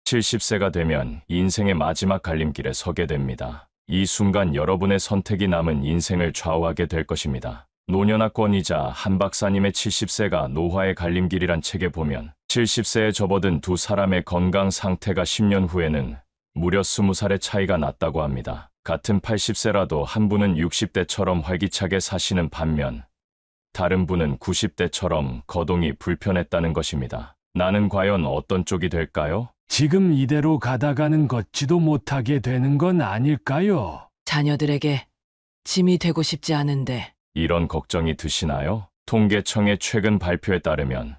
70세가 되면 인생의 마지막 갈림길에 서게 됩니다. 이 순간 여러분의 선택이 남은 인생을 좌우하게 될 것입니다. 노년화권이자 한 박사님의 70세가 노화의 갈림길이란 책에 보면 70세에 접어든 두 사람의 건강 상태가 10년 후에는 무려 20살의 차이가 났다고 합니다. 같은 80세라도 한 분은 60대처럼 활기차게 사시는 반면 다른 분은 90대처럼 거동이 불편했다는 것입니다. 나는 과연 어떤 쪽이 될까요? 지금 이대로 가다가는 걷지도 못하게 되는 건 아닐까요? 자녀들에게 짐이 되고 싶지 않은데. 이런 걱정이 드시나요? 통계청의 최근 발표에 따르면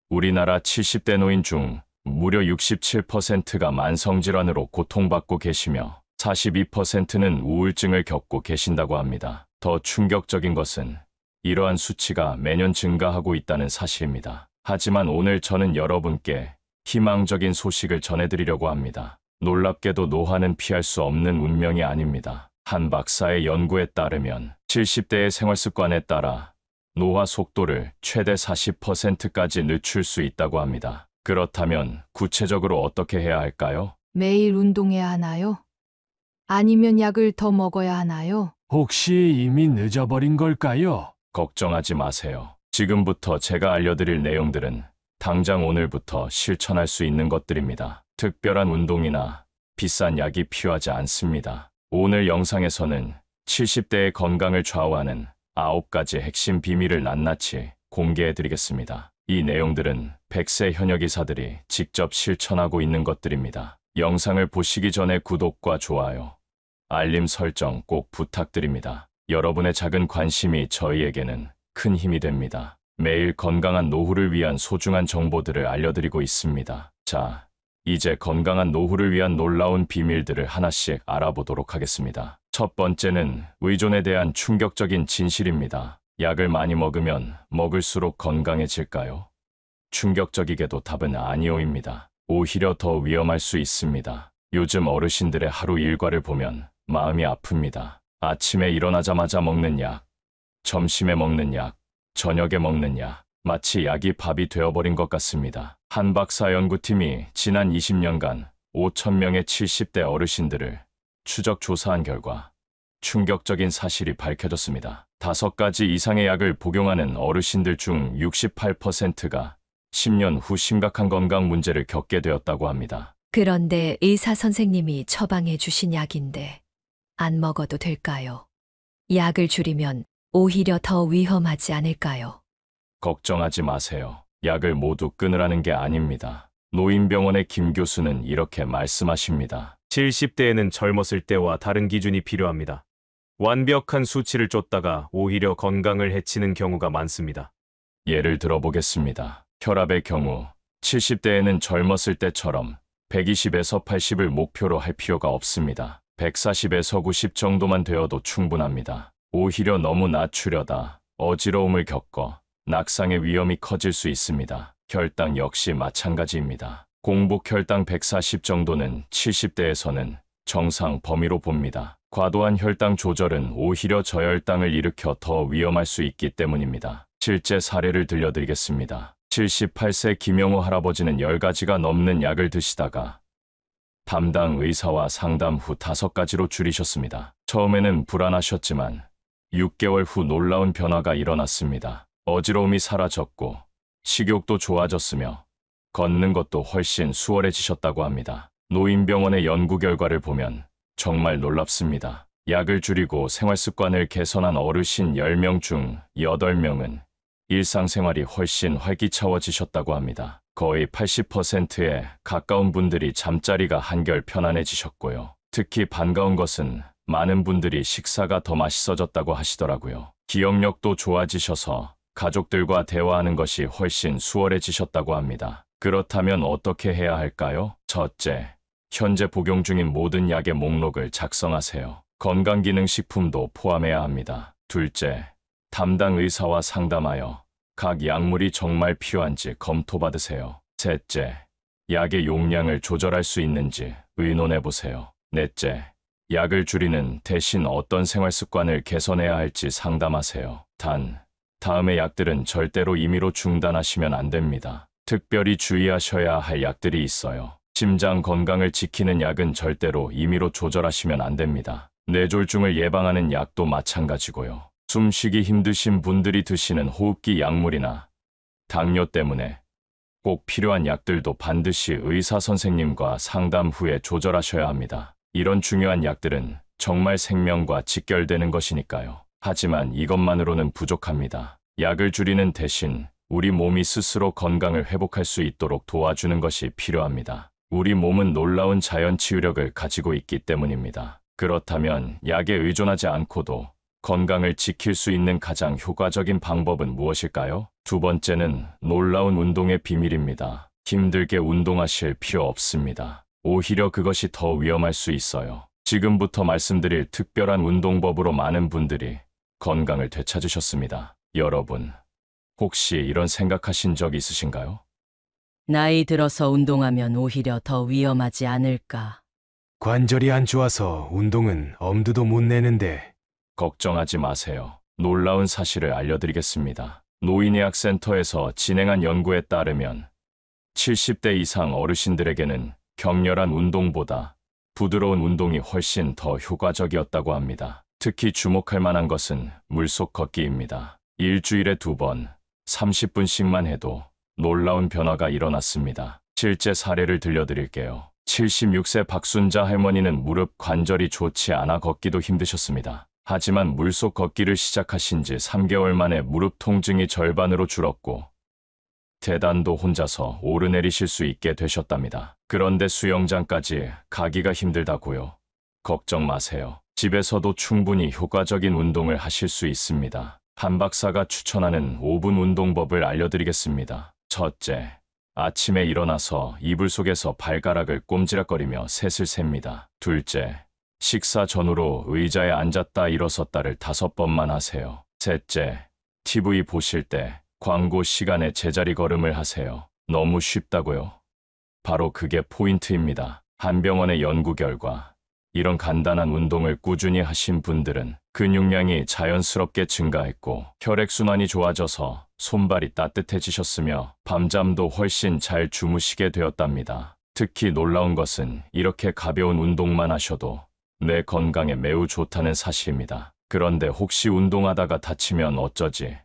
우리나라 70대 노인 중 무려 67%가 만성질환으로 고통받고 계시며 42%는 우울증을 겪고 계신다고 합니다. 더 충격적인 것은 이러한 수치가 매년 증가하고 있다는 사실입니다. 하지만 오늘 저는 여러분께 희망적인 소식을 전해드리려고 합니다. 놀랍게도 노화는 피할 수 없는 운명이 아닙니다. 한 박사의 연구에 따르면 70대의 생활습관에 따라 노화 속도를 최대 40%까지 늦출 수 있다고 합니다. 그렇다면 구체적으로 어떻게 해야 할까요? 매일 운동해야 하나요? 아니면 약을 더 먹어야 하나요? 혹시 이미 늦어버린 걸까요? 걱정하지 마세요. 지금부터 제가 알려드릴 내용들은 당장 오늘부터 실천할 수 있는 것들입니다. 특별한 운동이나 비싼 약이 필요하지 않습니다. 오늘 영상에서는 70대의 건강을 좌우하는 9가지 핵심 비밀을 낱낱이 공개해드리겠습니다. 이 내용들은 100세 현역 의사들이 직접 실천하고 있는 것들입니다. 영상을 보시기 전에 구독과 좋아요, 알림 설정 꼭 부탁드립니다. 여러분의 작은 관심이 저희에게는 큰 힘이 됩니다. 매일 건강한 노후를 위한 소중한 정보들을 알려드리고 있습니다. 자, 이제 건강한 노후를 위한 놀라운 비밀들을 하나씩 알아보도록 하겠습니다. 첫 번째는 의존에 대한 충격적인 진실입니다. 약을 많이 먹으면 먹을수록 건강해질까요? 충격적이게도 답은 아니오입니다. 오히려 더 위험할 수 있습니다. 요즘 어르신들의 하루 일과를 보면 마음이 아픕니다. 아침에 일어나자마자 먹는 약, 점심에 먹는 약, 저녁에 먹는 약, 마치 약이 밥이 되어버린 것 같습니다. 한 박사 연구팀이 지난 20년간 5,000명의 70대 어르신들을 추적 조사한 결과 충격적인 사실이 밝혀졌습니다. 5가지 이상의 약을 복용하는 어르신들 중 68%가 10년 후 심각한 건강 문제를 겪게 되었다고 합니다. 그런데 의사 선생님이 처방해 주신 약인데 안 먹어도 될까요? 약을 줄이면 오히려 더 위험하지 않을까요? 걱정하지 마세요. 약을 모두 끊으라는 게 아닙니다. 노인병원의 김 교수는 이렇게 말씀하십니다. 70대에는 젊었을 때와 다른 기준이 필요합니다. 완벽한 수치를 쫓다가 오히려 건강을 해치는 경우가 많습니다. 예를 들어보겠습니다. 혈압의 경우 70대에는 젊었을 때처럼 120에서 80을 목표로 할 필요가 없습니다. 140에서 90 정도만 되어도 충분합니다. 오히려 너무 낮추려다 어지러움을 겪어 낙상의 위험이 커질 수 있습니다. 혈당 역시 마찬가지입니다. 공복 혈당 140 정도는 70대에서는 정상 범위로 봅니다. 과도한 혈당 조절은 오히려 저혈당을 일으켜 더 위험할 수 있기 때문입니다. 실제 사례를 들려드리겠습니다. 78세 김영호 할아버지는 10가지가 넘는 약을 드시다가 담당 의사와 상담 후 5가지로 줄이셨습니다. 처음에는 불안하셨지만 6개월 후 놀라운 변화가 일어났습니다. 어지러움이 사라졌고 식욕도 좋아졌으며 걷는 것도 훨씬 수월해지셨다고 합니다. 노인병원의 연구 결과를 보면 정말 놀랍습니다. 약을 줄이고 생활습관을 개선한 어르신 10명 중 8명은 일상생활이 훨씬 활기차워지셨다고 합니다. 거의 80%에 가까운 분들이 잠자리가 한결 편안해지셨고요. 특히 반가운 것은 많은 분들이 식사가 더 맛있어졌다고 하시더라고요. 기억력도 좋아지셔서 가족들과 대화하는 것이 훨씬 수월해지셨다고 합니다. 그렇다면 어떻게 해야 할까요? 첫째, 현재 복용 중인 모든 약의 목록을 작성하세요. 건강기능식품도 포함해야 합니다. 둘째, 담당 의사와 상담하여 각 약물이 정말 필요한지 검토받으세요. 셋째, 약의 용량을 조절할 수 있는지 의논해보세요. 넷째, 약을 줄이는 대신 어떤 생활습관을 개선해야 할지 상담하세요. 다음의 약들은 절대로 임의로 중단하시면 안 됩니다. 특별히 주의하셔야 할 약들이 있어요. 심장 건강을 지키는 약은 절대로 임의로 조절하시면 안 됩니다. 뇌졸중을 예방하는 약도 마찬가지고요. 숨쉬기 힘드신 분들이 드시는 호흡기 약물이나 당뇨 때문에 꼭 필요한 약들도 반드시 의사 선생님과 상담 후에 조절하셔야 합니다. 이런 중요한 약들은 정말 생명과 직결되는 것이니까요. 하지만 이것만으로는 부족합니다. 약을 줄이는 대신 우리 몸이 스스로 건강을 회복할 수 있도록 도와주는 것이 필요합니다. 우리 몸은 놀라운 자연 치유력을 가지고 있기 때문입니다. 그렇다면 약에 의존하지 않고도 건강을 지킬 수 있는 가장 효과적인 방법은 무엇일까요? 두 번째는 놀라운 운동의 비밀입니다. 힘들게 운동하실 필요 없습니다. 오히려 그것이 더 위험할 수 있어요. 지금부터 말씀드릴 특별한 운동법으로 많은 분들이 건강을 되찾으셨습니다. 여러분, 혹시 이런 생각하신 적 있으신가요? 나이 들어서 운동하면 오히려 더 위험하지 않을까. 관절이 안 좋아서 운동은 엄두도 못 내는데. 걱정하지 마세요. 놀라운 사실을 알려드리겠습니다. 노인의학센터에서 진행한 연구에 따르면 70대 이상 어르신들에게는 격렬한 운동보다 부드러운 운동이 훨씬 더 효과적이었다고 합니다. 특히 주목할 만한 것은 물속 걷기입니다. 일주일에 2번, 30분씩만 해도 놀라운 변화가 일어났습니다. 실제 사례를 들려드릴게요. 76세 박순자 할머니는 무릎 관절이 좋지 않아 걷기도 힘드셨습니다. 하지만 물속 걷기를 시작하신 지 3개월 만에 무릎 통증이 절반으로 줄었고 계단도 혼자서 오르내리실 수 있게 되셨답니다. 그런데 수영장까지 가기가 힘들다고요? 걱정 마세요. 집에서도 충분히 효과적인 운동을 하실 수 있습니다. 한 박사가 추천하는 5분 운동법을 알려드리겠습니다. 첫째, 아침에 일어나서 이불 속에서 발가락을 꼼지락거리며 셋을 셉니다. 둘째, 식사 전후로 의자에 앉았다 일어섰다를 5번만 하세요. 셋째, TV 보실 때 광고 시간에 제자리 걸음을 하세요. 너무 쉽다고요? 바로 그게 포인트입니다. 한 병원의 연구 결과 이런 간단한 운동을 꾸준히 하신 분들은 근육량이 자연스럽게 증가했고 혈액순환이 좋아져서 손발이 따뜻해지셨으며 밤잠도 훨씬 잘 주무시게 되었답니다. 특히 놀라운 것은 이렇게 가벼운 운동만 하셔도 내 건강에 매우 좋다는 사실입니다. 그런데 혹시 운동하다가 다치면 어쩌지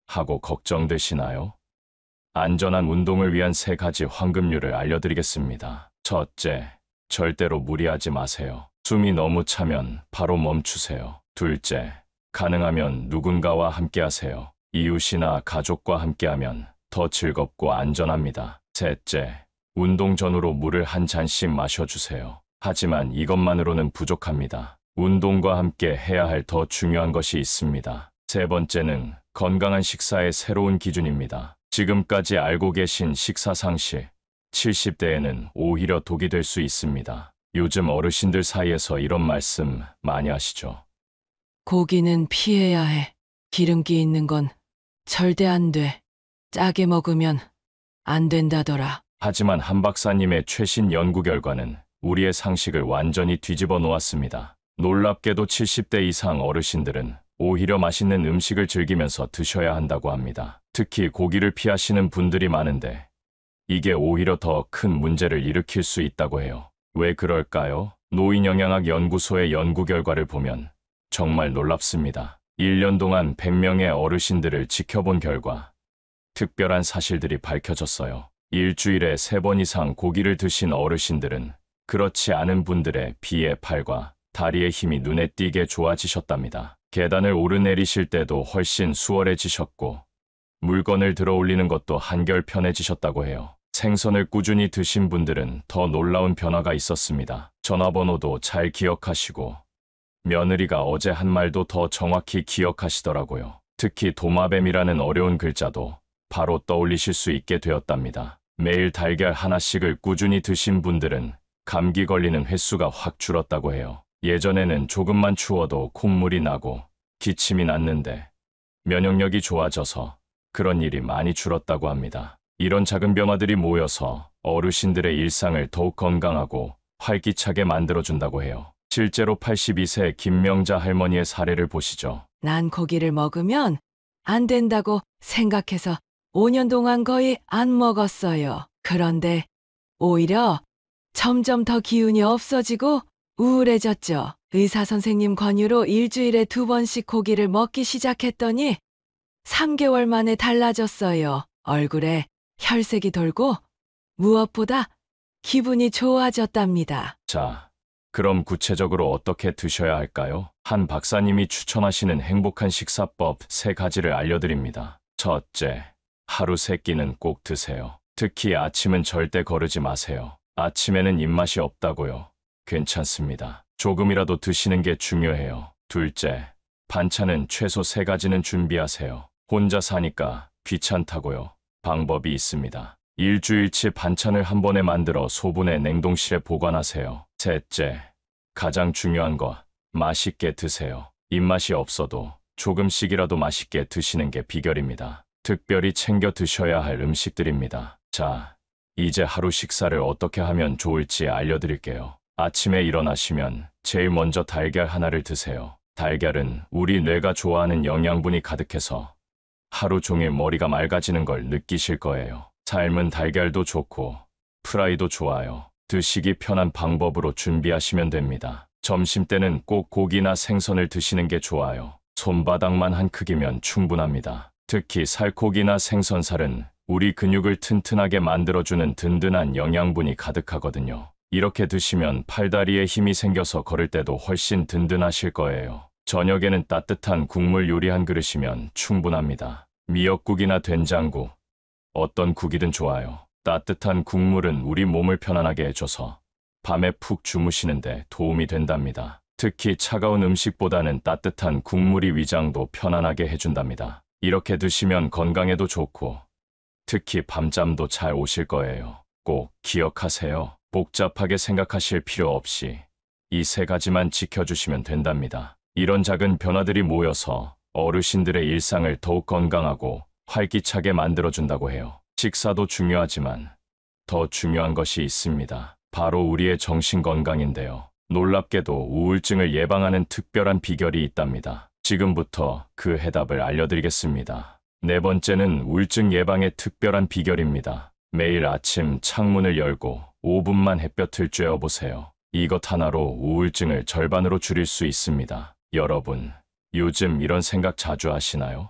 하고 걱정되시나요? 안전한 운동을 위한 3가지 황금률을 알려드리겠습니다. 첫째, 절대로 무리하지 마세요. 숨이 너무 차면 바로 멈추세요. 둘째, 가능하면 누군가와 함께 하세요. 이웃이나 가족과 함께하면 더 즐겁고 안전합니다. 셋째, 운동 전후로 물을 한 잔씩 마셔주세요. 하지만 이것만으로는 부족합니다. 운동과 함께 해야 할 더 중요한 것이 있습니다. 세 번째는 건강한 식사의 새로운 기준입니다. 지금까지 알고 계신 식사 상식, 70대에는 오히려 독이 될 수 있습니다. 요즘 어르신들 사이에서 이런 말씀 많이 하시죠. 고기는 피해야 해. 기름기 있는 건 절대 안 돼. 짜게 먹으면 안 된다더라. 하지만 한 박사님의 최신 연구 결과는 우리의 상식을 완전히 뒤집어 놓았습니다. 놀랍게도 70대 이상 어르신들은 오히려 맛있는 음식을 즐기면서 드셔야 한다고 합니다. 특히 고기를 피하시는 분들이 많은데 이게 오히려 더 큰 문제를 일으킬 수 있다고 해요. 왜 그럴까요? 노인영양학 연구소의 연구 결과를 보면 정말 놀랍습니다. 1년 동안 100명의 어르신들을 지켜본 결과 특별한 사실들이 밝혀졌어요. 일주일에 3번 이상 고기를 드신 어르신들은 그렇지 않은 분들의 비의 팔과 다리의 힘이 눈에 띄게 좋아지셨답니다. 계단을 오르내리실 때도 훨씬 수월해지셨고 물건을 들어 올리는 것도 한결 편해지셨다고 해요. 생선을 꾸준히 드신 분들은 더 놀라운 변화가 있었습니다. 전화번호도 잘 기억하시고 며느리가 어제 한 말도 더 정확히 기억하시더라고요. 특히 도마뱀이라는 어려운 글자도 바로 떠올리실 수 있게 되었답니다. 매일 달걀 하나씩을 꾸준히 드신 분들은 감기 걸리는 횟수가 확 줄었다고 해요. 예전에는 조금만 추워도 콧물이 나고 기침이 났는데 면역력이 좋아져서 그런 일이 많이 줄었다고 합니다. 이런 작은 변화들이 모여서 어르신들의 일상을 더욱 건강하고 활기차게 만들어준다고 해요. 실제로 82세 김명자 할머니의 사례를 보시죠. 난 고기를 먹으면 안 된다고 생각해서 5년 동안 거의 안 먹었어요. 그런데 오히려 점점 더 기운이 없어지고 우울해졌죠. 의사 선생님 권유로 일주일에 2번씩 고기를 먹기 시작했더니 3개월 만에 달라졌어요. 얼굴에 혈색이 돌고 무엇보다 기분이 좋아졌답니다. 자, 그럼 구체적으로 어떻게 드셔야 할까요? 한 박사님이 추천하시는 행복한 식사법 3가지를 알려드립니다. 첫째, 하루 3끼는 꼭 드세요. 특히 아침은 절대 거르지 마세요. 아침에는 입맛이 없다고요. 괜찮습니다. 조금이라도 드시는 게 중요해요. 둘째, 반찬은 최소 3가지는 준비하세요. 혼자 사니까 귀찮다고요. 방법이 있습니다. 일주일치 반찬을 한 번에 만들어 소분해 냉동실에 보관하세요. 셋째, 가장 중요한 거, 맛있게 드세요. 입맛이 없어도 조금씩이라도 맛있게 드시는 게 비결입니다. 특별히 챙겨 드셔야 할 음식들입니다. 자, 이제 하루 식사를 어떻게 하면 좋을지 알려드릴게요. 아침에 일어나시면 제일 먼저 달걀 하나를 드세요. 달걀은 우리 뇌가 좋아하는 영양분이 가득해서 하루 종일 머리가 맑아지는 걸 느끼실 거예요. 삶은 달걀도 좋고 프라이도 좋아요. 드시기 편한 방법으로 준비하시면 됩니다. 점심때는 꼭 고기나 생선을 드시는 게 좋아요. 손바닥만 한 크기면 충분합니다. 특히 살코기나 생선살은 우리 근육을 튼튼하게 만들어주는 든든한 영양분이 가득하거든요. 이렇게 드시면 팔다리에 힘이 생겨서 걸을 때도 훨씬 든든하실 거예요. 저녁에는 따뜻한 국물 요리 한 그릇이면 충분합니다. 미역국이나 된장국, 어떤 국이든 좋아요. 따뜻한 국물은 우리 몸을 편안하게 해줘서 밤에 푹 주무시는데 도움이 된답니다. 특히 차가운 음식보다는 따뜻한 국물이 위장도 편안하게 해준답니다. 이렇게 드시면 건강에도 좋고 특히 밤잠도 잘 오실 거예요. 꼭 기억하세요. 복잡하게 생각하실 필요 없이 이 3가지만 지켜주시면 된답니다. 이런 작은 변화들이 모여서 어르신들의 일상을 더욱 건강하고 활기차게 만들어준다고 해요. 식사도 중요하지만 더 중요한 것이 있습니다. 바로 우리의 정신 건강인데요. 놀랍게도 우울증을 예방하는 특별한 비결이 있답니다. 지금부터 그 해답을 알려드리겠습니다. 4번째는 우울증 예방의 특별한 비결입니다. 매일 아침 창문을 열고 5분만 햇볕을 쬐어보세요. 이것 하나로 우울증을 절반으로 줄일 수 있습니다. 여러분, 요즘 이런 생각 자주 하시나요?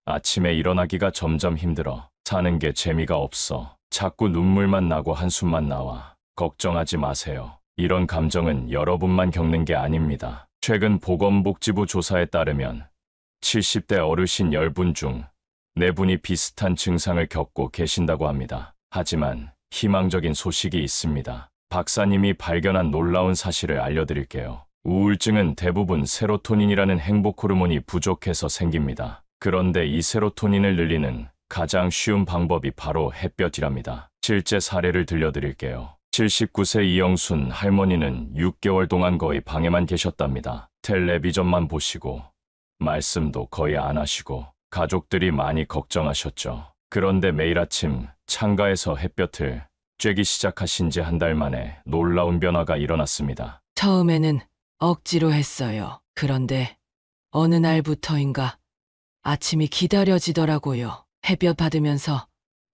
아침에 일어나기가 점점 힘들어. 사는 게 재미가 없어. 자꾸 눈물만 나고 한숨만 나와. 걱정하지 마세요. 이런 감정은 여러분만 겪는 게 아닙니다. 최근 보건복지부 조사에 따르면 70대 어르신 10분 중 4분이 비슷한 증상을 겪고 계신다고 합니다. 하지만 희망적인 소식이 있습니다. 박사님이 발견한 놀라운 사실을 알려드릴게요. 우울증은 대부분 세로토닌이라는 행복 호르몬이 부족해서 생깁니다. 그런데 이 세로토닌을 늘리는 가장 쉬운 방법이 바로 햇볕이랍니다. 실제 사례를 들려드릴게요. 79세 이영순 할머니는 6개월 동안 거의 방에만 계셨답니다. 텔레비전만 보시고 말씀도 거의 안 하시고 가족들이 많이 걱정하셨죠. 그런데 매일 아침 창가에서 햇볕을 쬐기 시작하신 지 한 달 만에 놀라운 변화가 일어났습니다. 처음에는 억지로 했어요. 그런데 어느 날부터인가 아침이 기다려지더라고요. 햇볕 받으면서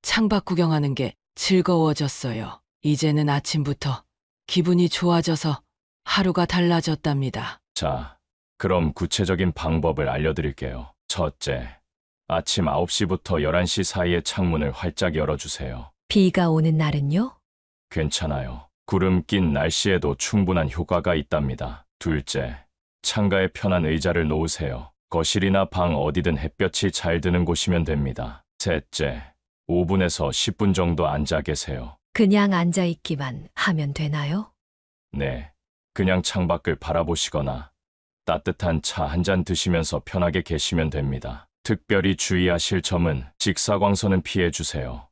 창밖 구경하는 게 즐거워졌어요. 이제는 아침부터 기분이 좋아져서 하루가 달라졌답니다. 자, 그럼 구체적인 방법을 알려드릴게요. 첫째, 아침 9시부터 11시 사이에 창문을 활짝 열어주세요. 비가 오는 날은요? 괜찮아요. 구름 낀 날씨에도 충분한 효과가 있답니다. 둘째, 창가에 편한 의자를 놓으세요. 거실이나 방 어디든 햇볕이 잘 드는 곳이면 됩니다. 셋째, 5분에서 10분 정도 앉아 계세요. 그냥 앉아있기만 하면 되나요? 네, 그냥 창밖을 바라보시거나 따뜻한 차 한 잔 드시면서 편하게 계시면 됩니다. 특별히 주의하실 점은 직사광선은 피해주세요.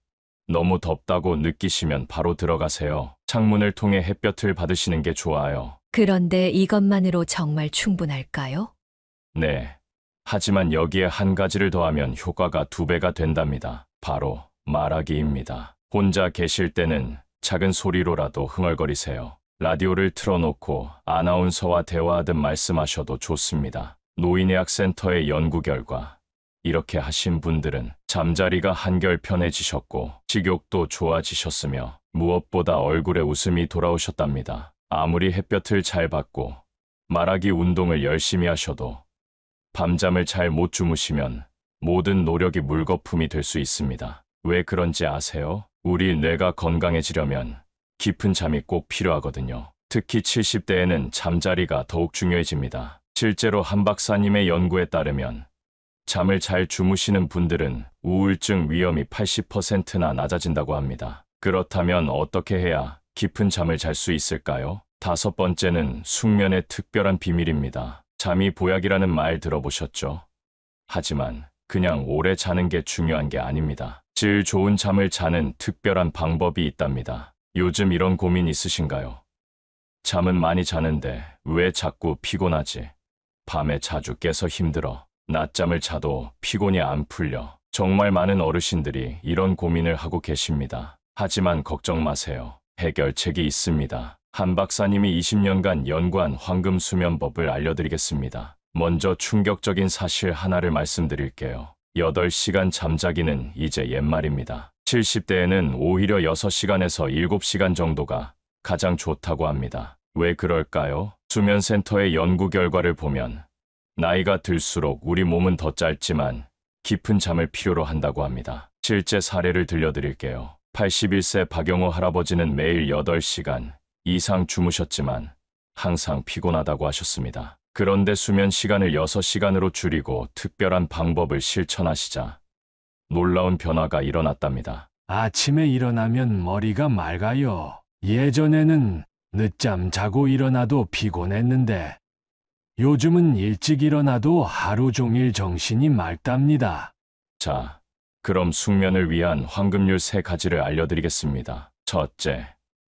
너무 덥다고 느끼시면 바로 들어가세요. 창문을 통해 햇볕을 받으시는 게 좋아요. 그런데 이것만으로 정말 충분할까요? 네. 하지만 여기에 한 가지를 더하면 효과가 2배가 된답니다. 바로 말하기입니다. 혼자 계실 때는 작은 소리로라도 흥얼거리세요. 라디오를 틀어놓고 아나운서와 대화하듯 말씀하셔도 좋습니다. 노인의학센터의 연구 결과 이렇게 하신 분들은 잠자리가 한결 편해지셨고 식욕도 좋아지셨으며 무엇보다 얼굴에 웃음이 돌아오셨답니다. 아무리 햇볕을 잘 받고 말하기 운동을 열심히 하셔도 밤잠을 잘 못 주무시면 모든 노력이 물거품이 될 수 있습니다. 왜 그런지 아세요? 우리 뇌가 건강해지려면 깊은 잠이 꼭 필요하거든요. 특히 70대에는 잠자리가 더욱 중요해집니다. 실제로 한 박사님의 연구에 따르면 잠을 잘 주무시는 분들은 우울증 위험이 80%나 낮아진다고 합니다. 그렇다면 어떻게 해야 깊은 잠을 잘 수 있을까요? 5번째는 숙면의 특별한 비밀입니다. 잠이 보약이라는 말 들어보셨죠? 하지만 그냥 오래 자는 게 중요한 게 아닙니다. 질 좋은 잠을 자는 특별한 방법이 있답니다. 요즘 이런 고민 있으신가요? 잠은 많이 자는데 왜 자꾸 피곤하지? 밤에 자주 깨서 힘들어. 낮잠을 자도 피곤이 안 풀려. 정말 많은 어르신들이 이런 고민을 하고 계십니다. 하지만 걱정 마세요. 해결책이 있습니다. 한 박사님이 20년간 연구한 황금 수면법을 알려드리겠습니다. 먼저 충격적인 사실 하나를 말씀드릴게요. 8시간 잠자기는 이제 옛말입니다. 70대에는 오히려 6시간에서 7시간 정도가 가장 좋다고 합니다. 왜 그럴까요? 수면센터의 연구 결과를 보면 나이가 들수록 우리 몸은 더 짧지만 깊은 잠을 필요로 한다고 합니다. 실제 사례를 들려드릴게요. 81세 박영호 할아버지는 매일 8시간 이상 주무셨지만 항상 피곤하다고 하셨습니다. 그런데 수면 시간을 6시간으로 줄이고 특별한 방법을 실천하시자 놀라운 변화가 일어났답니다. 아침에 일어나면 머리가 맑아요. 예전에는 늦잠 자고 일어나도 피곤했는데 요즘은 일찍 일어나도 하루 종일 정신이 맑답니다. 자, 그럼 숙면을 위한 황금률 3가지를 알려드리겠습니다. 첫째,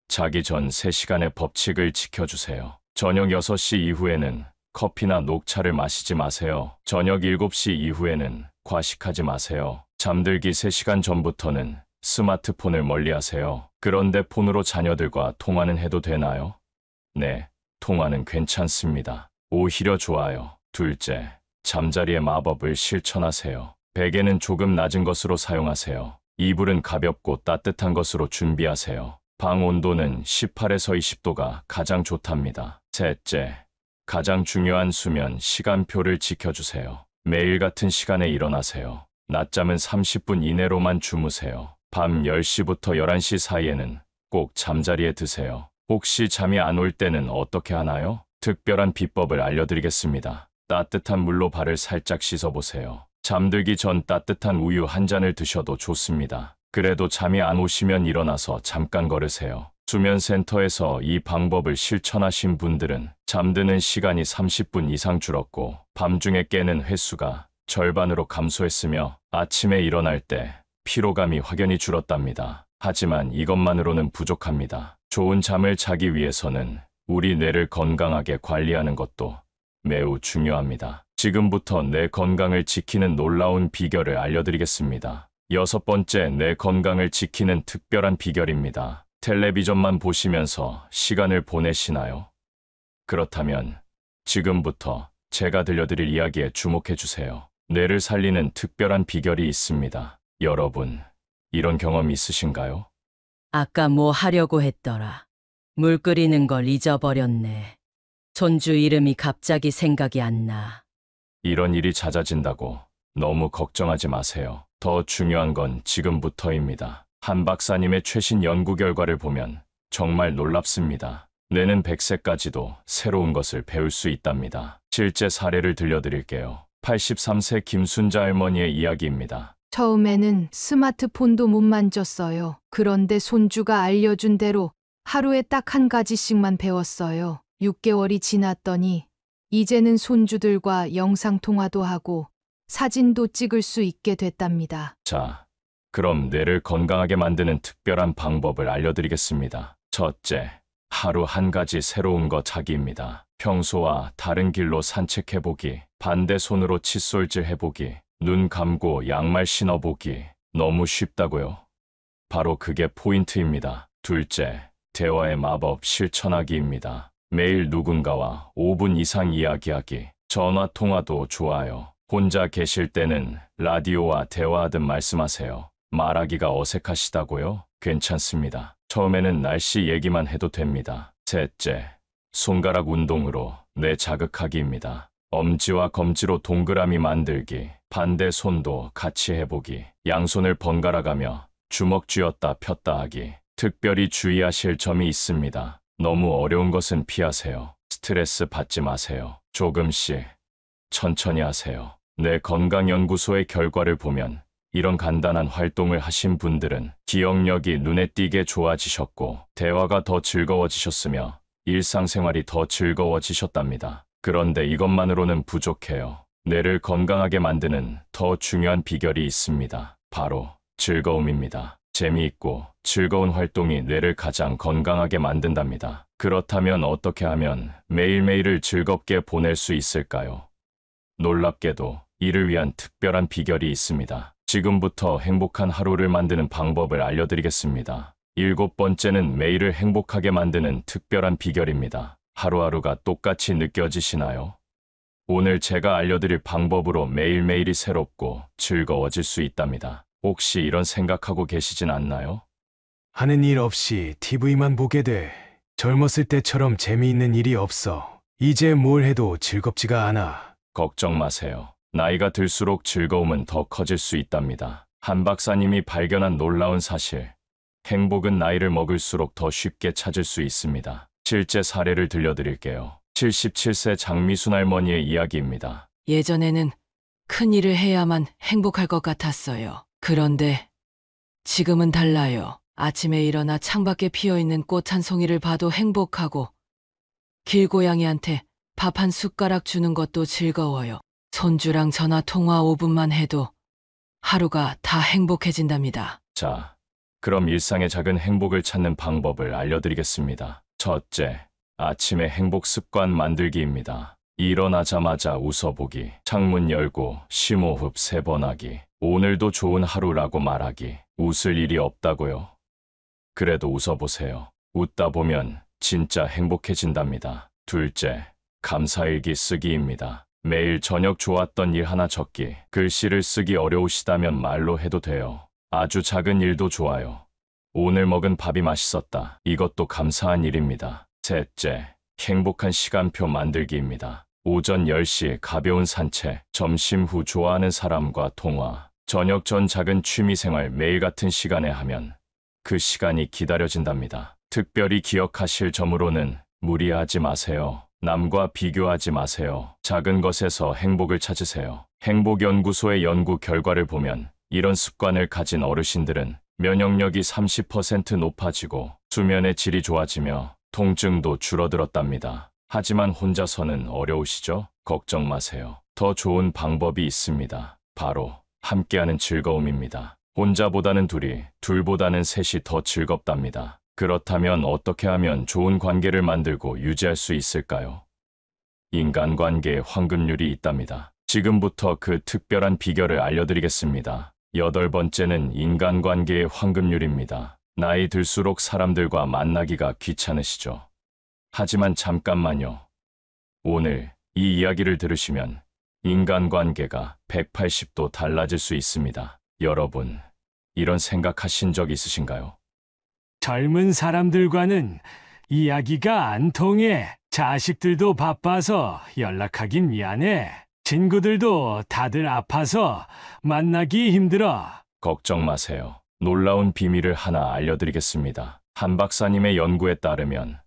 자기 전 3시간의 법칙을 지켜주세요. 저녁 6시 이후에는 커피나 녹차를 마시지 마세요. 저녁 7시 이후에는 과식하지 마세요. 잠들기 3시간 전부터는 스마트폰을 멀리하세요. 그런데 폰으로 자녀들과 통화는 해도 되나요? 네, 통화는 괜찮습니다. 오히려 좋아요. 둘째, 잠자리의 마법을 실천하세요. 베개는 조금 낮은 것으로 사용하세요. 이불은 가볍고 따뜻한 것으로 준비하세요. 방 온도는 18에서 20도가 가장 좋답니다. 셋째, 가장 중요한 수면 시간표를 지켜주세요. 매일 같은 시간에 일어나세요. 낮잠은 30분 이내로만 주무세요. 밤 10시부터 11시 사이에는 꼭 잠자리에 드세요. 혹시 잠이 안 올 때는 어떻게 하나요? 특별한 비법을 알려드리겠습니다. 따뜻한 물로 발을 살짝 씻어보세요. 잠들기 전 따뜻한 우유 한 잔을 드셔도 좋습니다. 그래도 잠이 안 오시면 일어나서 잠깐 걸으세요. 수면센터에서 이 방법을 실천하신 분들은 잠드는 시간이 30분 이상 줄었고 밤중에 깨는 횟수가 절반으로 감소했으며 아침에 일어날 때 피로감이 확연히 줄었답니다. 하지만 이것만으로는 부족합니다. 좋은 잠을 자기 위해서는 우리 뇌를 건강하게 관리하는 것도 매우 중요합니다. 지금부터 뇌 건강을 지키는 놀라운 비결을 알려드리겠습니다. 6번째, 뇌 건강을 지키는 특별한 비결입니다. 텔레비전만 보시면서 시간을 보내시나요? 그렇다면 지금부터 제가 들려드릴 이야기에 주목해 주세요. 뇌를 살리는 특별한 비결이 있습니다. 여러분, 이런 경험 있으신가요? 아까 뭐 하려고 했더라. 물 끓이는 걸 잊어버렸네. 손주 이름이 갑자기 생각이 안 나. 이런 일이 잦아진다고 너무 걱정하지 마세요. 더 중요한 건 지금부터입니다. 한 박사님의 최신 연구 결과를 보면 정말 놀랍습니다. 뇌는 100세까지도 새로운 것을 배울 수 있답니다. 실제 사례를 들려드릴게요. 83세 김순자 할머니의 이야기입니다. 처음에는 스마트폰도 못 만졌어요. 그런데 손주가 알려준 대로 하루에 딱 1가지씩만 배웠어요. 6개월이 지났더니 이제는 손주들과 영상통화도 하고 사진도 찍을 수 있게 됐답니다. 자, 그럼 뇌를 건강하게 만드는 특별한 방법을 알려드리겠습니다. 첫째, 하루 1가지 새로운 거 자기입니다. 평소와 다른 길로 산책해보기, 반대 손으로 칫솔질 해보기, 눈 감고 양말 신어보기. 너무 쉽다고요? 바로 그게 포인트입니다. 둘째, 대화의 마법 실천하기입니다. 매일 누군가와 5분 이상 이야기하기. 전화 통화도 좋아요. 혼자 계실 때는 라디오와 대화하듯 말씀하세요. 말하기가 어색하시다고요? 괜찮습니다. 처음에는 날씨 얘기만 해도 됩니다. 셋째, 손가락 운동으로 뇌 자극하기입니다. 엄지와 검지로 동그라미 만들기, 반대 손도 같이 해보기, 양손을 번갈아 가며 주먹 쥐었다 폈다 하기. 특별히 주의하실 점이 있습니다. 너무 어려운 것은 피하세요. 스트레스 받지 마세요. 조금씩, 천천히 하세요. 뇌건강연구소의 결과를 보면 이런 간단한 활동을 하신 분들은 기억력이 눈에 띄게 좋아지셨고 대화가 더 즐거워지셨으며 일상생활이 더 즐거워지셨답니다. 그런데 이것만으로는 부족해요. 뇌를 건강하게 만드는 더 중요한 비결이 있습니다. 바로 즐거움입니다. 재미있고 즐거운 활동이 뇌를 가장 건강하게 만든답니다. 그렇다면 어떻게 하면 매일매일을 즐겁게 보낼 수 있을까요? 놀랍게도 이를 위한 특별한 비결이 있습니다. 지금부터 행복한 하루를 만드는 방법을 알려드리겠습니다. 7번째는 매일을 행복하게 만드는 특별한 비결입니다. 하루하루가 똑같이 느껴지시나요? 오늘 제가 알려드릴 방법으로 매일매일이 새롭고 즐거워질 수 있답니다. 혹시 이런 생각하고 계시진 않나요? 하는 일 없이 TV만 보게 돼. 젊었을 때처럼 재미있는 일이 없어. 이제 뭘 해도 즐겁지가 않아. 걱정 마세요. 나이가 들수록 즐거움은 더 커질 수 있답니다. 한 박사님이 발견한 놀라운 사실. 행복은 나이를 먹을수록 더 쉽게 찾을 수 있습니다. 실제 사례를 들려드릴게요. 77세 장미순 할머니의 이야기입니다. 예전에는 큰 일을 해야만 행복할 것 같았어요. 그런데 지금은 달라요. 아침에 일어나 창밖에 피어있는 꽃 한 송이를 봐도 행복하고 길고양이한테 밥 한 숟가락 주는 것도 즐거워요. 손주랑 전화 통화 5분만 해도 하루가 다 행복해진답니다. 자, 그럼 일상의 작은 행복을 찾는 방법을 알려드리겠습니다. 첫째, 아침에 행복 습관 만들기입니다. 일어나자마자 웃어보기, 창문 열고 심호흡 3번 하기, 오늘도 좋은 하루라고 말하기. 웃을 일이 없다고요? 그래도 웃어보세요. 웃다 보면 진짜 행복해진답니다. 둘째, 감사일기 쓰기입니다. 매일 저녁 좋았던 일 하나 적기. 글씨를 쓰기 어려우시다면 말로 해도 돼요. 아주 작은 일도 좋아요. 오늘 먹은 밥이 맛있었다. 이것도 감사한 일입니다. 셋째, 행복한 시간표 만들기입니다. 오전 10시 가벼운 산책, 점심 후 좋아하는 사람과 통화, 저녁 전 작은 취미생활 매일 같은 시간에 하면 그 시간이 기다려진답니다. 특별히 기억하실 점으로는 무리하지 마세요. 남과 비교하지 마세요. 작은 것에서 행복을 찾으세요. 행복연구소의 연구 결과를 보면 이런 습관을 가진 어르신들은 면역력이 30% 높아지고 수면의 질이 좋아지며 통증도 줄어들었답니다. 하지만 혼자서는 어려우시죠? 걱정 마세요. 더 좋은 방법이 있습니다. 바로 함께하는 즐거움입니다. 혼자보다는 둘이, 둘보다는 셋이 더 즐겁답니다. 그렇다면 어떻게 하면 좋은 관계를 만들고 유지할 수 있을까요? 인간관계의 황금률이 있답니다. 지금부터 그 특별한 비결을 알려드리겠습니다. 8번째는 인간관계의 황금률입니다. 나이 들수록 사람들과 만나기가 귀찮으시죠? 하지만 잠깐만요. 오늘 이 이야기를 들으시면 인간관계가 180도 달라질 수 있습니다. 여러분, 이런 생각하신 적 있으신가요? 젊은 사람들과는 이야기가 안 통해. 자식들도 바빠서 연락하긴 미안해. 친구들도 다들 아파서 만나기 힘들어. 걱정 마세요. 놀라운 비밀을 하나 알려드리겠습니다. 한 박사님의 연구에 따르면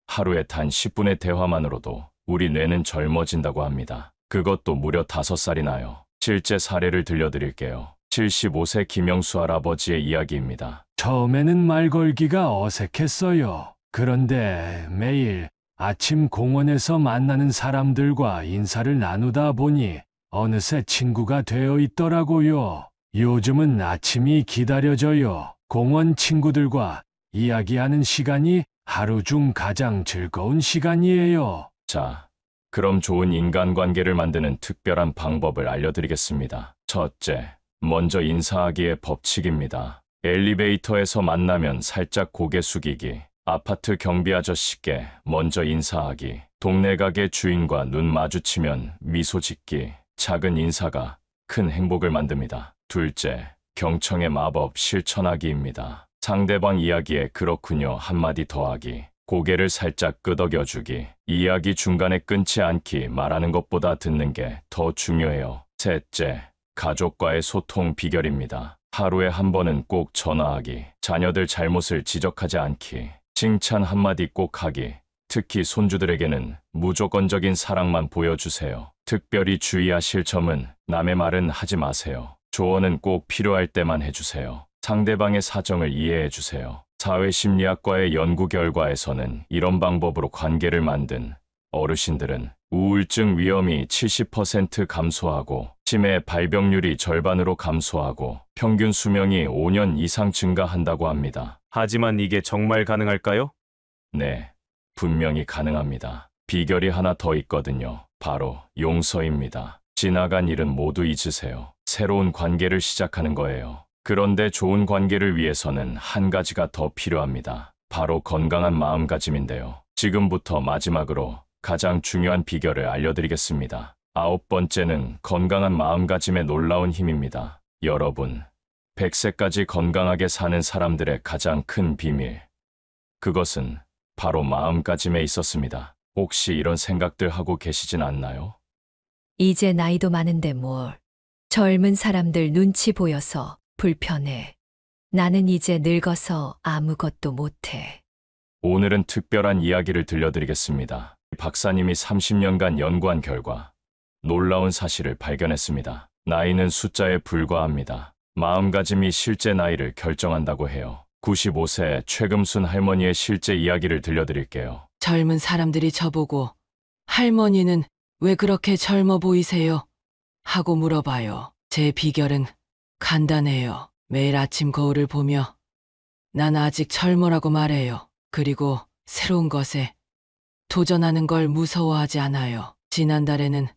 하루에 단 10분의 대화만으로도 우리 뇌는 젊어진다고 합니다. 그것도 무려 5살이나요. 실제 사례를 들려드릴게요. 75세 김영수 할아버지의 이야기입니다. 처음에는 말 걸기가 어색했어요. 그런데 매일 아침 공원에서 만나는 사람들과 인사를 나누다 보니 어느새 친구가 되어 있더라고요. 요즘은 아침이 기다려져요. 공원 친구들과 이야기하는 시간이 하루 중 가장 즐거운 시간이에요. 자, 그럼 좋은 인간관계를 만드는 특별한 방법을 알려드리겠습니다. 첫째, 먼저 인사하기의 법칙입니다. 엘리베이터에서 만나면 살짝 고개 숙이기, 아파트 경비 아저씨께 먼저 인사하기, 동네 가게 주인과 눈 마주치면 미소 짓기, 작은 인사가 큰 행복을 만듭니다. 둘째, 경청의 마법 실천하기입니다. 상대방 이야기에 그렇군요 한마디 더하기. 고개를 살짝 끄덕여주기. 이야기 중간에 끊지 않기. 말하는 것보다 듣는 게 더 중요해요. 셋째, 가족과의 소통 비결입니다. 하루에 한 번은 꼭 전화하기. 자녀들 잘못을 지적하지 않기. 칭찬 한마디 꼭 하기. 특히 손주들에게는 무조건적인 사랑만 보여주세요. 특별히 주의하실 점은 남의 말은 하지 마세요. 조언은 꼭 필요할 때만 해주세요. 상대방의 사정을 이해해주세요. 사회심리학과의 연구 결과에서는 이런 방법으로 관계를 만든 어르신들은 우울증 위험이 70% 감소하고 치매 발병률이 절반으로 감소하고 평균 수명이 5년 이상 증가한다고 합니다. 하지만 이게 정말 가능할까요? 네, 분명히 가능합니다. 비결이 하나 더 있거든요. 바로 용서입니다. 지나간 일은 모두 잊으세요. 새로운 관계를 시작하는 거예요. 그런데 좋은 관계를 위해서는 한 가지가 더 필요합니다. 바로 건강한 마음가짐인데요. 지금부터 마지막으로 가장 중요한 비결을 알려드리겠습니다. 9번째는 건강한 마음가짐의 놀라운 힘입니다. 여러분, 100세까지 건강하게 사는 사람들의 가장 큰 비밀. 그것은 바로 마음가짐에 있었습니다. 혹시 이런 생각들 하고 계시진 않나요? 이제 나이도 많은데 뭘. 젊은 사람들 눈치 보여서 불편해. 나는 이제 늙어서 아무것도 못해. 오늘은 특별한 이야기를 들려드리겠습니다. 박사님이 30년간 연구한 결과 놀라운 사실을 발견했습니다. 나이는 숫자에 불과합니다. 마음가짐이 실제 나이를 결정한다고 해요. 95세 최금순 할머니의 실제 이야기를 들려드릴게요. 젊은 사람들이 저보고 할머니는 왜 그렇게 젊어 보이세요? 하고 물어봐요. 제 비결은 간단해요. 매일 아침 거울을 보며 난 아직 젊어라고 말해요. 그리고 새로운 것에 도전하는 걸 무서워하지 않아요. 지난달에는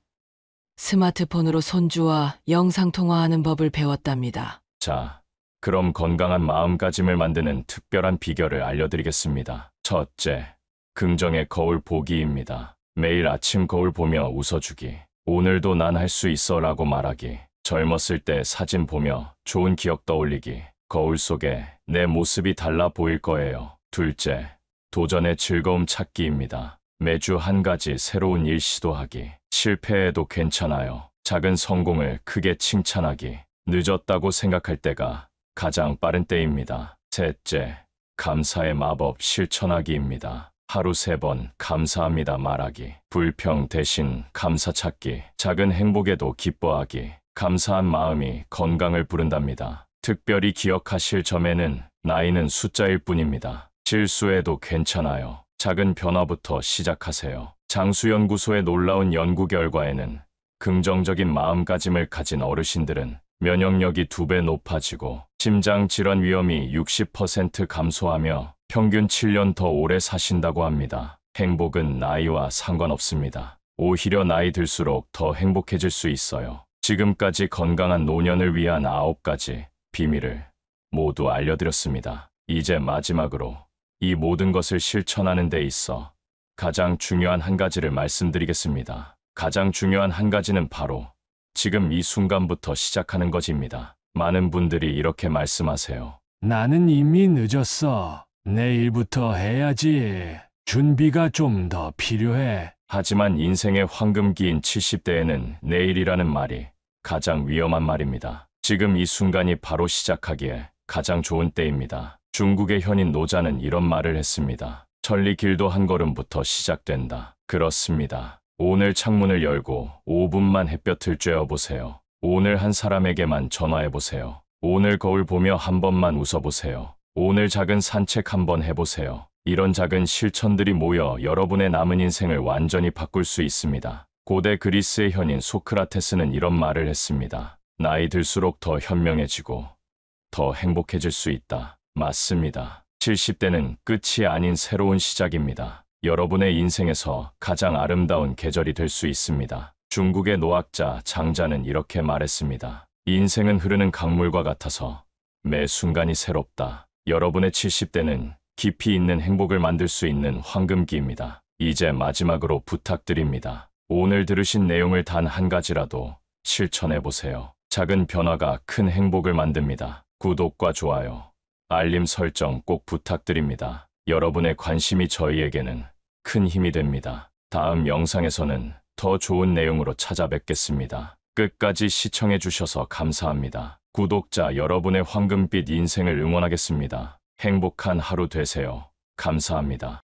스마트폰으로 손주와 영상통화하는 법을 배웠답니다. 자, 그럼 건강한 마음가짐을 만드는 특별한 비결을 알려드리겠습니다. 첫째, 긍정의 거울 보기입니다. 매일 아침 거울 보며 웃어주기. 오늘도 난 할 수 있어 라고 말하기. 젊었을 때 사진 보며 좋은 기억 떠올리기. 거울 속에 내 모습이 달라 보일 거예요. 둘째, 도전의 즐거움 찾기입니다. 매주 한 가지 새로운 일 시도하기. 실패해도 괜찮아요. 작은 성공을 크게 칭찬하기. 늦었다고 생각할 때가 가장 빠른 때입니다. 셋째, 감사의 마법 실천하기입니다. 하루 3번 감사합니다 말하기. 불평 대신 감사 찾기. 작은 행복에도 기뻐하기. 감사한 마음이 건강을 부른답니다. 특별히 기억하실 점에는 나이는 숫자일 뿐입니다. 실수해도 괜찮아요. 작은 변화부터 시작하세요. 장수연구소의 놀라운 연구 결과에는 긍정적인 마음가짐을 가진 어르신들은 면역력이 2배 높아지고 심장질환 위험이 60% 감소하며 평균 7년 더 오래 사신다고 합니다. 행복은 나이와 상관없습니다. 오히려 나이 들수록 더 행복해질 수 있어요. 지금까지 건강한 노년을 위한 9가지 비밀을 모두 알려드렸습니다. 이제 마지막으로 이 모든 것을 실천하는 데 있어 가장 중요한 한 가지를 말씀드리겠습니다. 가장 중요한 한 가지는 바로 지금 이 순간부터 시작하는 것입니다. 많은 분들이 이렇게 말씀하세요. 나는 이미 늦었어. 내일부터 해야지. 준비가 좀 더 필요해. 하지만 인생의 황금기인 70대에는 내일이라는 말이 가장 위험한 말입니다. 지금 이 순간이 바로 시작하기에 가장 좋은 때입니다. 중국의 현인 노자는 이런 말을 했습니다. 천리 길도 한 걸음부터 시작된다. 그렇습니다. 오늘 창문을 열고 5분만 햇볕을 쬐어보세요. 오늘 한 사람에게만 전화해보세요. 오늘 거울 보며 한 번만 웃어보세요. 오늘 작은 산책 한번 해보세요. 이런 작은 실천들이 모여 여러분의 남은 인생을 완전히 바꿀 수 있습니다. 고대 그리스의 현인 소크라테스는 이런 말을 했습니다. 나이 들수록 더 현명해지고 더 행복해질 수 있다. 맞습니다. 70대는 끝이 아닌 새로운 시작입니다. 여러분의 인생에서 가장 아름다운 계절이 될 수 있습니다. 중국의 노학자 장자는 이렇게 말했습니다. 인생은 흐르는 강물과 같아서 매 순간이 새롭다. 여러분의 70대는 깊이 있는 행복을 만들 수 있는 황금기입니다. 이제 마지막으로 부탁드립니다. 오늘 들으신 내용을 단 한 가지라도 실천해 보세요. 작은 변화가 큰 행복을 만듭니다. 구독과 좋아요, 알림 설정 꼭 부탁드립니다. 여러분의 관심이 저희에게는 큰 힘이 됩니다. 다음 영상에서는 더 좋은 내용으로 찾아뵙겠습니다. 끝까지 시청해 주셔서 감사합니다. 구독자 여러분의 황금빛 인생을 응원하겠습니다. 행복한 하루 되세요. 감사합니다.